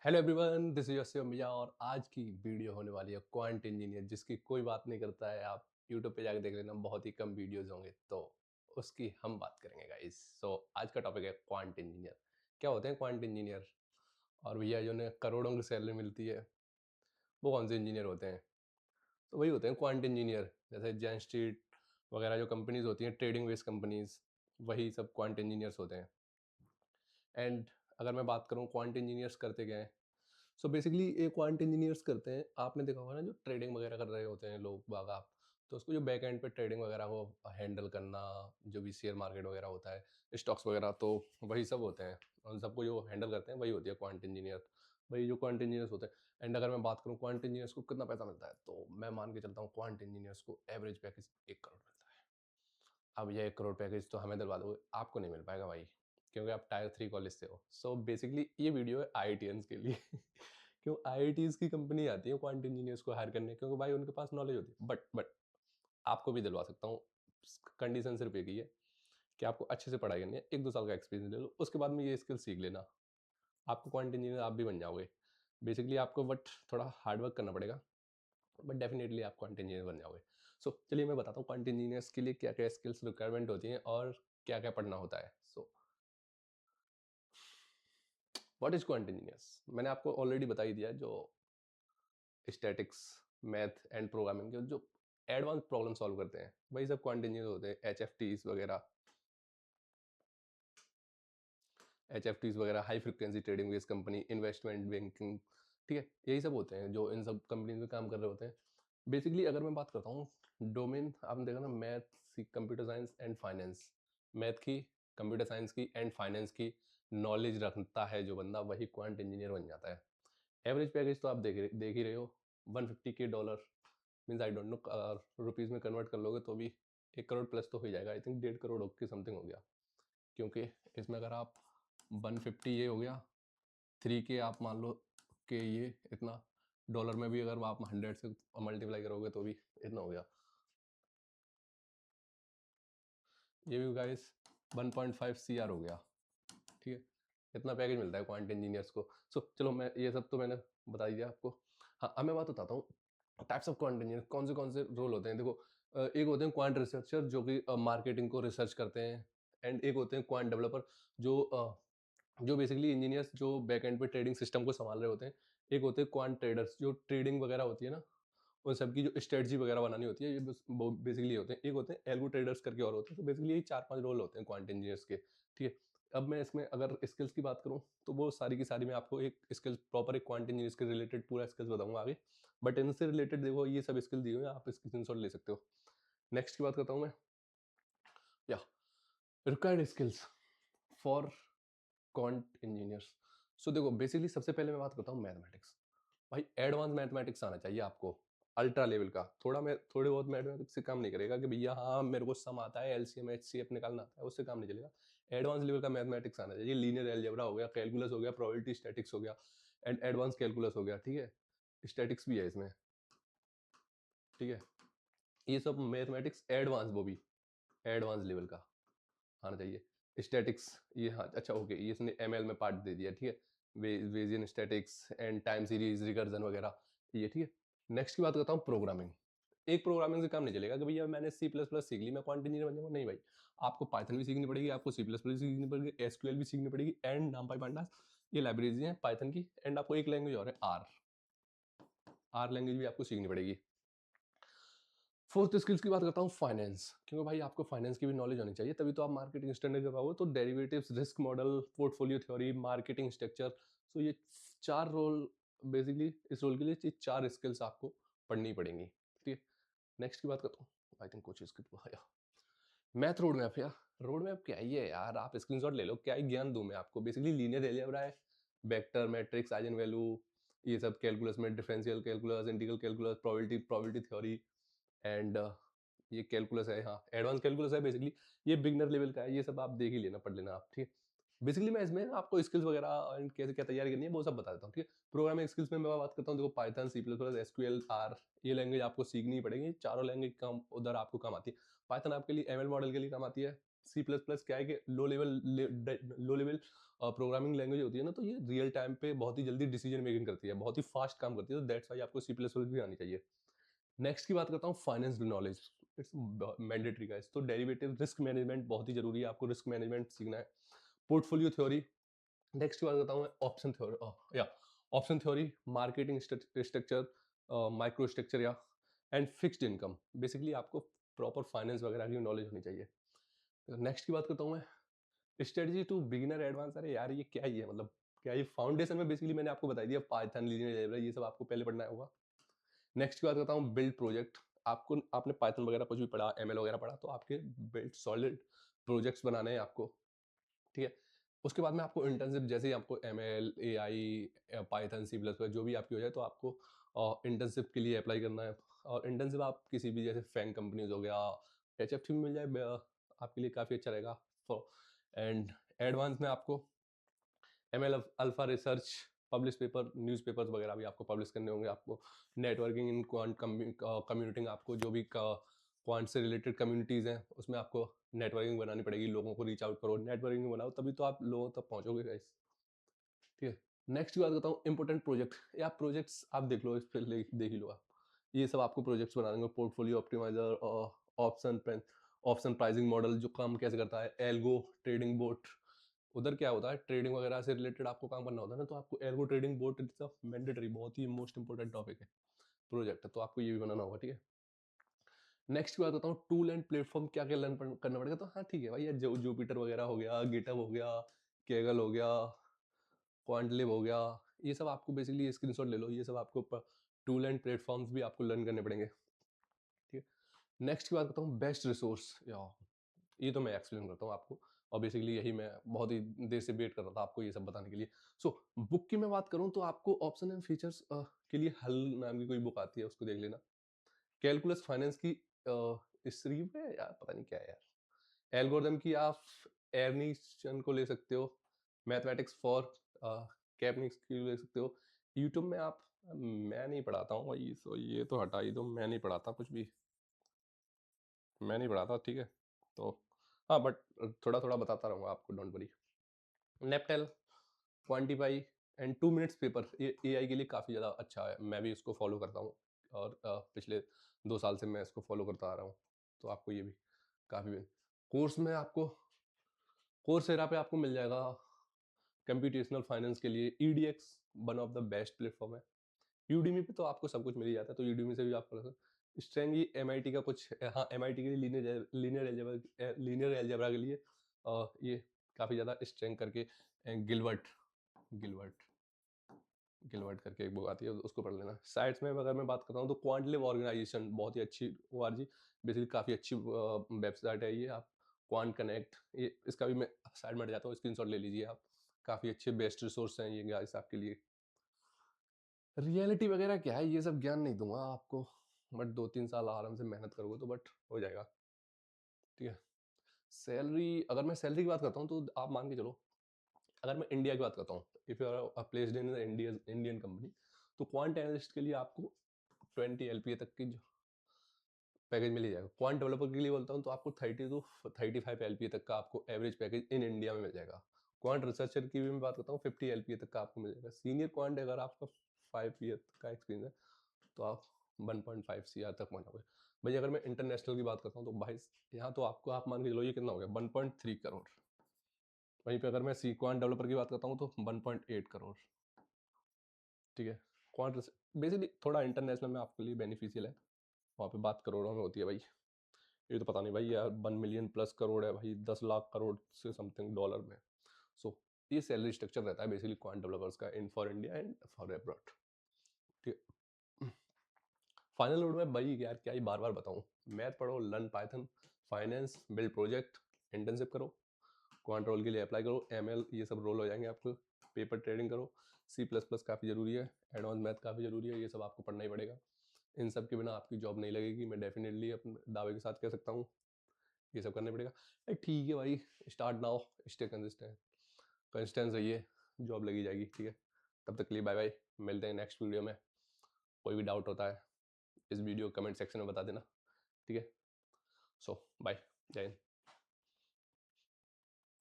Hello everyone, this is your Mia और आज की वीडियो होने वाली है क्वांट इंजीनियर, जिसकी कोई बात नहीं करता है। आप यूट्यूब पे जाके देख लेना, बहुत ही कम वीडियोस होंगे तो उसकी हम बात करेंगे गाइस। सो आज का टॉपिक है क्वांट इंजीनियर। क्या होते हैं क्वांट इंजीनियर? और भैया जिन्हें करोड़ों की सैलरी मिलती है वो कौन से इंजीनियर होते हैं? तो वही होते हैं क्वांट इंजीनियर। जैसे जैन स्ट्रीट वगैरह जो कंपनीज होती हैं, ट्रेडिंग बेस्ड कंपनीज, वही सब क्वांट इंजीनियर्स होते हैं। एंड अगर मैं बात करूँ क्वांट इंजीनियर्स करते क्या हैं, सो बेसिकली ये क्वांट इंजीनियर्स करते हैं। आपने देखा होगा ना, जो ट्रेडिंग वगैरह कर रहे होते हैं लोग बाग आप, तो उसको जो बैक एंड पे ट्रेडिंग वगैरह को हैंडल करना, जो भी शेयर मार्केट वगैरह होता है, स्टॉक्स वगैरह, तो वही सब होते हैं। उन सबको जो हैंडल करते हैं वही होती है क्वांट इंजीनियर। वही जो क्वांट इंजीनियर्स होते हैं। एंड अगर मैं बात करूँ क्वांट इंजीनियर्स को कितना पैसा मिलता है, तो मैं मान के चलता हूँ क्वांट इंजीनियर्स को एवरेज पैकेज 1 करोड़ मिलता है। अब ये 1 करोड़ पैकेज तो हमें दिलवा दोगे, आपको नहीं मिल पाएगा भाई, क्योंकि आप टायर 3 कॉलेज से हो। सो बेसिकली ये वीडियो है IITians के लिए। क्यों IITs की कंपनी आती है क्वांट इंजीनियर्स को हायर करने, क्योंकि भाई उनके पास नॉलेज होती है। बट आपको भी दिलवा सकता हूँ। कंडीशन सिर्फ एक ही है कि आपको अच्छे से पढ़ाई करनी है, 1-2 साल का एक्सपीरियंस ले लो, उसके बाद में ये स्किल सीख लेना। आपको क्वांट इंजीनियर आप भी बन जाओगे। बेसिकली आपको बट थोड़ा हार्ड वर्क करना पड़ेगा, बट डेफिनेटली आप क्वांट इंजीनियर बन जाओगे। सो चलिए मैं बताता हूँ क्वांट इंजीनियर्स के लिए क्या क्या स्किल्स रिक्वायरमेंट होती हैं और क्या क्या पढ़ना होता है। So what is quant engineers? मैंने आपको ऑलरेडी बता ही दिया है, जो स्टैटिक्स, मैथ एंड प्रोग्रामिंग के जो एडवांस प्रॉब्लम सॉल्व करते हैं वही सब क्वांट इंजीनियर होते हैं। एच एफ टीज वगैरह, high frequency trading based company, investment banking, ठीक है, यही सब होते हैं जो इन सब कंपनीज में काम कर रहे होते हैं। बेसिकली अगर मैं बात करता हूँ डोमेन, आपने देखा ना, math, computer science and finance. Math की, कंप्यूटर साइंस की एंड फाइनेंस की नॉलेज रखता है जो बंदा, वही क्वांट इंजीनियर बन जाता है। एवरेज पैकेज तो आप देख ही रहे हो, $150K। Means I don't know, rupees में कन्वर्ट कर लोगे तो भी 1 करोड़ प्लस तो हो ही जाएगा। आई थिंक 1.5 करोड़ की समथिंग हो गया, क्योंकि इसमें अगर आप 150 ये हो गया, 3K आप मान लो कि ये इतना, डॉलर में भी अगर आप 100 से मल्टीप्लाई करोगे तो भी इतना हो गया। ये भी गाइस 1.5 CR हो गया, ठीक है। इतना पैकेज मिलता है क्वांट इंजीनियर्स को। सो चलो, मैं ये सब तो मैंने बता दिया आपको। हाँ, अब मैं बात बताता हूँ टाइप्स ऑफ क्वांट इंजीनियर, कौन से रोल होते हैं। देखो, एक होते हैं क्वांट रिसर्चर जो कि मार्केटिंग को रिसर्च करते हैं। एंड एक होते हैं क्वांट डेवलपर, जो जो बेसिकली इंजीनियर्स जो बैक एंड पे ट्रेडिंग सिस्टम को संभाल रहे होते हैं। एक होते हैं क्वांट ट्रेडर्स, जो ट्रेडिंग वगैरह होती है ना, उन सबकी जो स्ट्रेटजी वगैरह बनानी होती है, ये बस बेसिकली होते हैं। एक होते हैं एल्गो ट्रेडर्स करके और होते हैं। तो बेसिकली यही 4-5 रोल होते हैं क्वांट इंजीनियर्स के, ठीक है। अब मैं इसमें अगर स्किल्स की बात करूं, तो वो सारी की सारी मैं आपको एक स्किल्स प्रॉपर, एक क्वांट इंजीनियर्स के रिलेटेड पूरा स्किल्स बताऊंगा आगे। बट इनसे रिलेटेड देखो, ये सब स्किल दिए हुए हैं, आप इसकी स्क्रीनशॉट ले सकते हो। नेक्स्ट की बात करता हूँ मैं, या required skills for quant engineers. So देखो, बेसिकली सबसे पहले मैं बात करता हूँ मैथमेटिक्स। भाई एडवांस मैथमेटिक्स आना चाहिए आपको, अल्ट्रा लेवल का। थोड़े बहुत मैथमेटिक्स से काम नहीं करेगा कि भैया हाँ मेरे को सम आता है, LCM HCF निकालना आता है, उससे काम नहीं चलेगा। एडवांस लेवल का मैथमेटिक्स आना चाहिए। लीनियर अलजेब्रा हो गया, कैलकुलस हो गया, प्रोबेबिलिटी स्टैटिक्स हो गया, एंड एडवांस कैलकुलस हो गया, ठीक है। स्टैटिक्स भी है इसमें, ठीक है। ये सब मैथमेटिक्स एडवांस, वो भी एडवांस लेवल का आना चाहिए। स्टैटिक्स, ये हाँ अच्छा ओके, ये इसने ML में पार्ट दे दिया, ठीक है। Bayesian statistics and time series recursion वगैरह, ये ठीक है। नेक्स्ट की बात करता हूँ प्रोग्रामिंग। एक प्रोग्रामिंग से काम नहीं चलेगा कि भैया मैंने C++ सीख ली, मैं क्वांट इंजीनियर बन जाऊंगा। नहीं भाई, आपको पाइथन भी सीखनी पड़ेगी, आपको C++ भी सीखनी पड़ेगी, SQL भी सीखनी पड़ेगी, एंड नामपाई पांडास, ये लाइब्रेरीज हैं पाइथन की। एंड आपको एक लैंग्वेज और है, आर लैंग्वेज भी आपको सीखनी पड़ेगी। फोर्थ स्किल्स की बात करता हूँ फाइनेंस, क्योंकि भाई आपको फाइनेंस की भी नॉलेज होनी चाहिए, तभी तो आप मार्केटिंग स्टैंडर्ड कर पाओगे। तो derivatives, risk model, portfolio theory, marketing structure, so ये 4 रोल, बेसिकली इस रोल के लिए ये 4 स्किल्स आपको पढ़नी पड़ेंगी, ठीक है। नेक्स्ट की बात करता हूँ, आई थिंक कुछ इसकी मैथ रोड मैप। या रोड मैप क्या ही है यार, आप स्क्रीनशॉट ले लो, क्या ही ज्ञान दूं मैं आपको। बेसिकली लीनियर अलजेब्रा है, वेक्टर, मैट्रिक्स, आइजन वैल्यू, ये सब कैलकुलस में, differential calculus, integral calculus, probability theory, and ये कैलकुलस है, हाँ एडवांस कैलकुलस है बेसिकली। ये बिगनर लेवल का है, ये सब आप देख ही लेना, पढ़ लेना आप, ठीक है। बेसिकली मैं इसमें आपको स्किल्स वगैरह एंड कैसे क्या तैयारी करनी है वो सब बता देता हूँ, ठीक है। प्रोग्रामिंग स्किल्स में मैं बात करता हूँ, देखो पाइथन, C++, SQL, R, ये लैंग्वेज आपको सीखनी ही पड़ेगी। चारों लैंग्वेज काम उधर आपको काम आती है। पाइथन आपके लिए ML मॉडल के लिए काम आती है, C++ क्या है कि लो लेवल प्रोग्रामिंग लैंग्वेज होती है ना, तो ये रियल टाइम पे बहुत ही जल्दी डिसीजन मेकिंग करती है, बहुत ही फास्ट काम करती है, तो दैट्स वाई आपको C++ भी आनी चाहिए। नेक्स्ट की बात करता हूँ, finance knowledge. It's mandatory guys. तो डेरिवेटिव रिस्क मैनेजमेंट बहुत ही जरूरी है, आपको रिस्क मैनेजमेंट सीखना है। Portfolio theory. नेक्स्ट की बात करता हूँ मैं, ऑप्शन थ्योरी, या option theory, marketing structure, micro structure, या एंड फिक्स्ड इनकम। बेसिकली आपको प्रॉपर फाइनेंस वगैरह की नॉलेज होनी चाहिए। नेक्स्ट की बात करता हूँ मैं, स्ट्रेटजी टू बिगिनर एडवांस। अरे यार ये क्या ही है, मतलब क्या ये फाउंडेशन में बेसिकली मैंने आपको बता दिया, पाइथन, लीनियर, ये सब आपको पहले पढ़ना होगा। नेक्स्ट की बात करता हूँ, बिल्ड प्रोजेक्ट। आपको आपने पाइथन वगैरह कुछ भी पढ़ा, एमएल वगैरह पढ़ा, तो आपके बिल्ड सॉलिड प्रोजेक्ट्स बनाने हैं आपको, ठीक है। उसके बाद में आपको इंटर्नशिप, जैसे ही आपको एमएल, एआई, पाइथन, C++ जो भी आपकी हो जाए, तो आपको इंटर्नशिप के लिए अप्लाई करना है। और इंटर्नशिप आप किसी भी, जैसे फैंग कंपनीज हो गया, HFT में मिल जाए, आपके लिए काफ़ी अच्छा रहेगा। एंड एडवांस में आपको ML alpha research, publish paper, newspapers वगैरह भी आपको पब्लिश करने होंगे। आपको नेटवर्किंग इन क्वांट कम्युनिटिंग, आपको जो भी क्वांट से रिलेटेड कम्युनिटीज़ हैं, उसमें आपको नेटवर्किंग बनानी पड़ेगी, लोगों को रीच आउट करो, नेटवर्किंग बनाओ, तभी तो आप लोगों तक पहुंचोगे गाइस, ठीक है। नेक्स्ट की बात करता हूँ, इंपॉर्टेंट प्रोजेक्ट या प्रोजेक्ट्स। आप देख लो, इस पे देख ही लो आप, ये सब आपको प्रोजेक्ट्स बनाने होंगे। Portfolio optimizer, option option pricing model जो काम कैसे करता है, एल्गो ट्रेडिंग बोट। उधर क्या होता है, ट्रेडिंग वगैरह से रिलेटेड आपको काम करना होता है ना, तो आपको algo trading boat it's a mandatory, बहुत ही मोस्ट इंपॉर्टेंट टॉपिक है, प्रोजेक्ट है, तो आपको ये भी बनाना होगा, ठीक है। नेक्स्ट की बात करता हूँ, टूल एंड प्लेटफॉर्म क्या क्या लर्न करना पड़ेगा। तो हाँ ठीक है भाई, ये जुपिटर वगैरह हो गया, गिटहब हो गया, केगल हो गया, क्वांटलिब हो गया, ये सब आपको बेसिकली स्क्रीनशॉट ले लो, ये सब आपको टूल एंड प्लेटफॉर्म्स भी आपको लर्न करने पड़ेंगे, ठीक है। नेक्स्ट की बात करता हूँ, बेस्ट रिसोर्स। या ये तो मैं एक्सप्लेन करता हूँ आपको, और बेसिकली यही मैं बहुत ही देर से वेट कर रहा था आपको ये सब बताने के लिए। सो बुक की मैं बात करूँ तो आपको ऑप्शन एंड फीचर्स के लिए हल नाम की कोई बुक आती है, उसको देख लेना। कैलकुलस फाइनेंस की स्ट्रीम है यार, पता नहीं क्या है यार। एल्गोरिथम की आप एर्नीशन को ले सकते हो। मैथमेटिक्स फॉर कैपनिक्स की ले सकते हो। यूट्यूब में आप, मैं नहीं पढ़ाता हूँ भाई, सो ये तो हटा ही दो, मैं नहीं पढ़ाता कुछ भी, मैं नहीं पढ़ाता, ठीक है। तो हाँ, बट थोड़ा थोड़ा बताता रहूँगा आपको, don't worry. NPTEL, quantify and 2 minutes paper, ये AI के लिए काफ़ी ज़्यादा अच्छा है, मैं भी इसको फॉलो करता हूँ, और पिछले 2 साल से मैं इसको फॉलो करता आ रहा हूँ, तो आपको ये भी काफ़ी। कोर्स में आपको, कोर्सेरा पे आपको मिल जाएगा कंप्यूटेशनल फाइनेंस के लिए EDX, one of the best platform है। यूडीमी पे तो आपको सब कुछ मिल ही जाता है, तो यूडीमी से भी आप कर सकते हो। स्ट्रेंग ये MIT का कुछ, हाँ MIT के लिए लीनियर एल्जेब्रा के लिए ये काफ़ी ज़्यादा स्ट्रेंग करके, गिलवर्ट गिलवर्ट गिलवर्ट करके एक बुक आती है, उसको पढ़ लेना। साइट्स में अगर मैं बात करता हूँ, तो क्वांटलिव ऑर्गेनाइजेशन बहुत ही अच्छी ORG, बेसिकली काफ़ी अच्छी वेबसाइट है ये। आप क्वांट कनेक्ट, ये इसका भी मैं साइड में हट जाता हूँ, स्क्रीनशॉट ले लीजिए आप। काफ़ी अच्छे बेस्ट रिसोर्स हैं ये गाइस आपके लिए। रियलिटी वगैरह क्या है, ये सब ज्ञान नहीं दूंगा आपको, बट 2-3 साल आराम से मेहनत करोगे तो बट हो जाएगा, ठीक है। सैलरी, अगर मैं सैलरी की बात करता हूँ, तो आप मान के चलो, अगर मैं इंडिया की बात करता हूँ, if you are placed in Indian company, तो क्वांट एनालिस्ट के लिए आपको 20 LPA तक की पैकेज मिल ही जाएगा। क्वांट डेवलपर के लिए बोलता हूँ, तो आपको 30 to 35 LPA तक का आपको एवरेज पैकेज इन इंडिया में मिल जाएगा। क्वांट रिसर्चर की भी मैं बात करता हूँ, 50 LPA तक का आपको मिल जाएगा। सीनियर क्वांट अगर आपका 5 ईयर का एक्सपीरियंस है, तो आप 1.5 CR तक पहुंचोगे। भाई अगर मैं इंटरनेशनल की बात करता हूँ, तो भाई यहाँ तो आपको, आप मान के चलो, ये कितना हो गया, 1.3 करोड़। वहीं पे अगर मैं क्वांट डेवलपर की बात करता हूँ, तो 1.8 करोड़, ठीक है। क्वांट बेसिकली थोड़ा इंटरनेशनल में आपके लिए बेनिफिशियल है, वहाँ पे बात करोड़ों में होती है भाई। ये तो पता नहीं भाई यार, 1 मिलियन+ करोड़ है भाई, 10 लाख करोड़ से समथिंग डॉलर में। सो ये सैलरी स्ट्रक्चर रहता है बेसिकली क्वांट डेवलपर्स का, in for India and for abroad, ठीक है। फाइनल रोड में भाई यार क्या ही बार बार बताऊं, मैथ पढ़ो, learn Python, finance, build project, internship करो, क्वांट रोल के लिए अप्लाई करो, ML ये सब रोल हो जाएंगे आपको, पेपर ट्रेडिंग करो, C++ काफ़ी ज़रूरी है, एडवांस मैथ काफ़ी ज़रूरी है, ये सब आपको पढ़ना ही पड़ेगा। इन सब के बिना आपकी जॉब नहीं लगेगी, मैं डेफिनेटली अपने दावे के साथ कह सकता हूँ, ये सब करना पड़ेगा। ठीक है भाई, start now, stay consistent, consistence रहिए, जॉब लगी जाएगी, ठीक है। तब तक के लिए बाय बाय, मिलते हैं नेक्स्ट वीडियो में। कोई भी डाउट होता है इस वीडियो कमेंट सेक्शन में बता देना, ठीक है। सो बाय, जय हिंद।